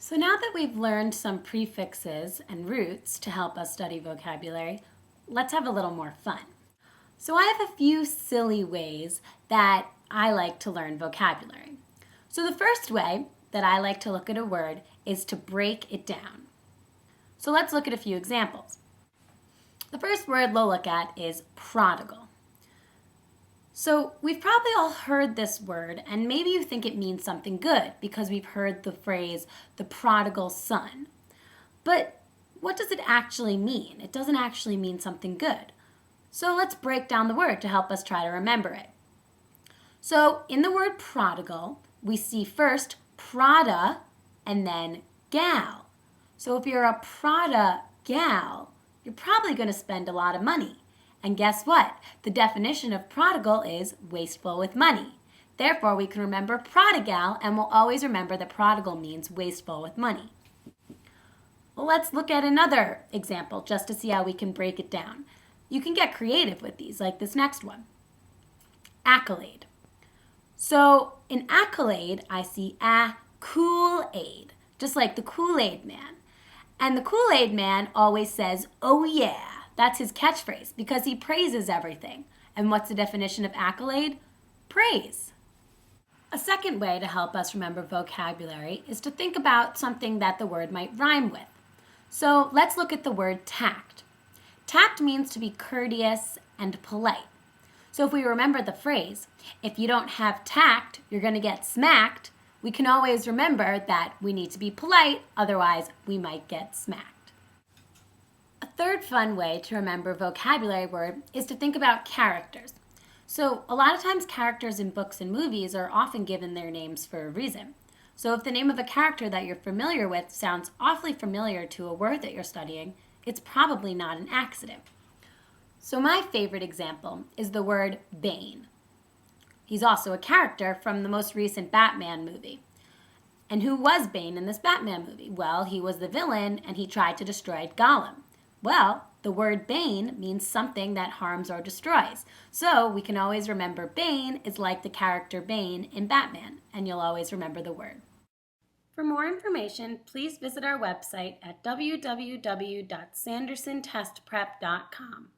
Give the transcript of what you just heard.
So now that we've learned some prefixes and roots to help us study vocabulary, let's have a little more fun. So I have a few silly ways that I like to learn vocabulary. So the first way that I like to look at a word is to break it down. So let's look at a few examples. The first word we'll look at is prodigal. So we've probably all heard this word, and maybe you think it means something good because we've heard the phrase, the prodigal son. But what does it actually mean? It doesn't actually mean something good. So let's break down the word to help us try to remember it. So in the word prodigal, we see first Prada and then gal. So if you're a Prada gal, you're probably going to spend a lot of money. And guess what? The definition of prodigal is wasteful with money. Therefore, we can remember prodigal, and we'll always remember that prodigal means wasteful with money. Well, let's look at another example just to see how we can break it down. You can get creative with these, like this next one. Accolade. So in accolade, I see Kool-Aid, just like the Kool-Aid man. And the Kool-Aid man always says, "Oh yeah." That's his catchphrase because he praises everything. And what's the definition of accolade? Praise. A second way to help us remember vocabulary is to think about something that the word might rhyme with. So let's look at the word tact. Tact means to be courteous and polite. So if we remember the phrase, if you don't have tact, you're going to get smacked, we can always remember that we need to be polite, otherwise we might get smacked. A third fun way to remember vocabulary word is to think about characters. So a lot of times characters in books and movies are often given their names for a reason. So if the name of a character that you're familiar with sounds awfully familiar to a word that you're studying, it's probably not an accident. So my favorite example is the word Bane. He's also a character from the most recent Batman movie. And who was Bane in this Batman movie? Well, he was the villain and he tried to destroy Gotham. Well, the word Bane means something that harms or destroys. So we can always remember Bane is like the character Bane in Batman, and you'll always remember the word. For more information, please visit our website at www.sandersontestprep.com.